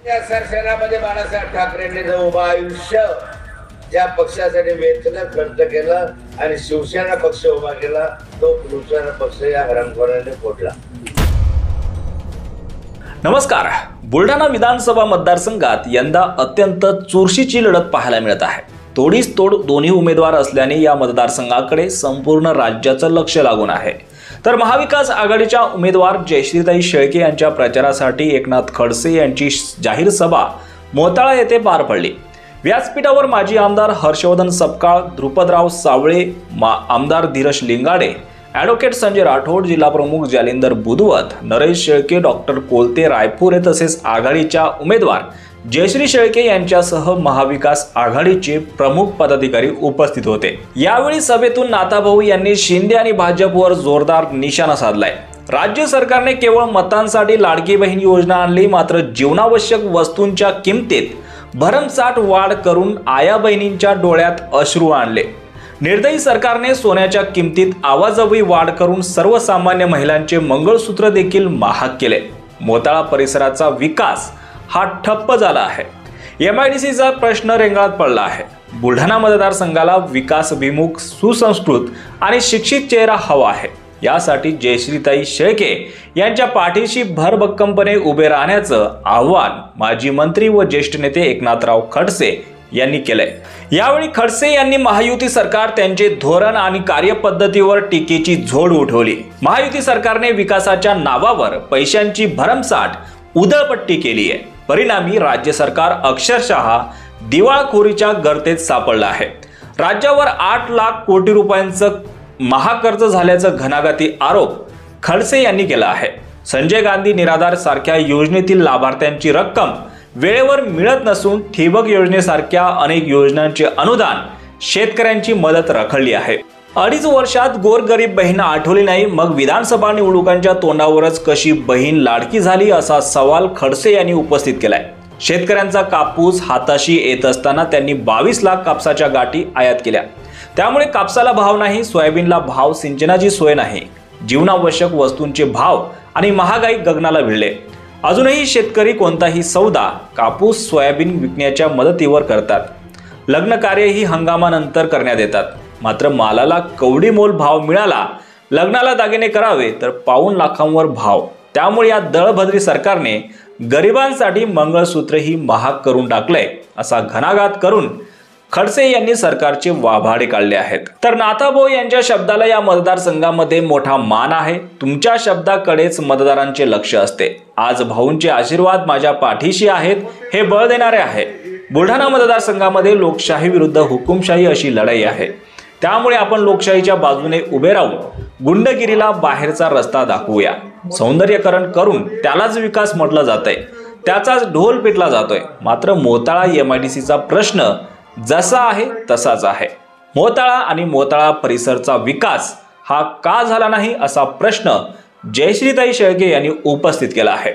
या सरसेनामध्ये बाळासाहेब ठाकरेंनी जो उभं आयुष्य ज्या पक्षासाठी वेचलं खर्च केलं आणि शिवसेना पक्ष उभा केला, तो शिवसेना पक्ष या हरामखोराने फोडला. नमस्कार. बुलढाणा विधानसभा मतदारसंघात यंदा अत्यंत चुरशीची लढत पाहायला मिळत आहे. तोडीस तोड दोन्ही उमेदवार असल्याने या मतदारसंघाकडे संपूर्ण राज्याचं लक्ष लागून आहे. तर महाविकास आघाडीच्या उमेदवार जयश्रीताई शेळके यांच्या प्रचारासाठी एकनाथ खडसे यांची जाहीर सभा मोताळा येथे पार पडली. व्यासपीठावर माजी आमदार हर्षवर्धन सपकाळ, ध्रुपदराव सावळे, आमदार धीरज लिंगाडे, ॲडव्होकेट संजय राठोड, जिल्हा प्रमुख जालिंदर बुधवत, नरेश शेळके, डॉक्टर कोलते रायपुरे तसेच आघाडीच्या उमेदवार जयश्री शेळके यांच्यासह महाविकास आघाडीचे प्रमुख पदाधिकारी उपस्थित होते. यावेळी सभेतून नाथाभाऊ यांनी शिंदे आणि भाजपवर जोरदार निशाणा साधलाय. राज्य सरकारने केवळ मतांसाठी लाडकी बहीण योजना आणली, मात्र जीवनावश्यक वस्तूंच्या किमतीत भरमसाठ वाढ करून आया बहिणींच्या डोळ्यात अश्रू आणले. निर्दयी सरकारने सोन्याच्या किमतीत आवाजवी वाढ करून सर्वसामान्य महिलांचे मंगळसूत्र देखील महाग केले. मोताळा परिसराचा विकास हा ठप्प झाला आहे. MIDCचा प्रश्न रेंगाळत पडला आहे. बुलढाणा मतदारसंघाला विकासभिमुख, सुसंस्कृत आणि शिक्षित चेहरा हवा आहे. यासाठी जयश्रीताई शेळके यांच्या पाठीशी भरभक्कमपणे उभे राहण्याचं आवाहन माजी मंत्री व ज्येष्ठ नेते एकनाथराव खडसे यांनी केलंय. यावेळी खडसे यांनी महायुती सरकार, त्यांचे धोरण आणि कार्यपद्धतीवर टीकेची झोड उठवली. महायुती सरकारने विकासाच्या नावावर पैशांची भरमसाठ उधळपट्टी केली आहे. परिणामी राज्य सरकार अक्षरशः दिवाळखोरीच्या गर्तेत सापडलं आहे. राज्यावर 8 लाख कोटी रुपयांचं महाकर्ज झाल्याचा घणाघाती आरोप खडसे यांनी केला आहे. संजय गांधी निराधार सारख्या योजनेतील लाभार्थ्यांची रक्कम वेळेवर मिळत नसून ठिबक योजनेसारख्या अनेक योजनांचे अनुदान शेतकऱ्यांची मदत रखडली आहे. 2.5 वर्षात गोरगरीब बहीण आठवली नाही, मग विधानसभा निवडणुकांच्या तोंडावरच कशी बहीण लाडकी झाली, असा सवाल खडसे यांनी उपस्थित केलाय. शेतकऱ्यांचा कापूस हाताशी येत असताना त्यांनी 22 लाख कापसाच्या गाठी आयात केल्या. त्यामुळे कापसाला भाव नाही, सोयाबीनला भाव, सिंचनाची सोय नाही, जीवनावश्यक वस्तूंचे भाव आणि महागाई गगनाला भिडले. अजूनही शेतकरी कोणताही सौदा कापूस, सोयाबीन विकण्याच्या मदतीवर करतात. लग्न कार्यही हंगामानंतर करण्यात येतात, मात्र मालाला कवडी मोल भाव मिळाला. लग्नाला दागिने करावे तर पाऊण लाखांवर भाव. त्यामुळे या दळभद्री सरकारने गरिबांसाठी मंगळसूत्रही महाग करून टाकलंय, असा घणाघात करून खडसे यांनी सरकारचे वाभाडे काढले आहेत. तर नाथाभाऊ यांच्या शब्दाला या मतदारसंघामध्ये मोठा मान आहे. तुमच्या शब्दाकडेच मतदारांचे लक्ष असते. आज भाऊंचे आशीर्वाद माझ्या पाठीशी आहेत, हे बळ देणारे आहे. बुलढाणा मतदारसंघामध्ये लोकशाही विरुद्ध हुकुमशाही अशी लढाई आहे. त्यामुळे आपण लोकशाहीच्या बाजूने उभे राहून गुंडगिरीला बाहेरचा रस्ता दाखवूया. सौंदर्यकरण करून त्यालाच विकास म्हटलं जातंय, त्याचाच ढोल पिटला जातोय. मात्र मोताळा MIDCचा प्रश्न जसा आहे तसाच आहे. मोताळा आणि मोताळा परिसरचा विकास हा का झाला नाही, असा प्रश्न जयश्रीताई शेळके यांनी उपस्थित केला आहे.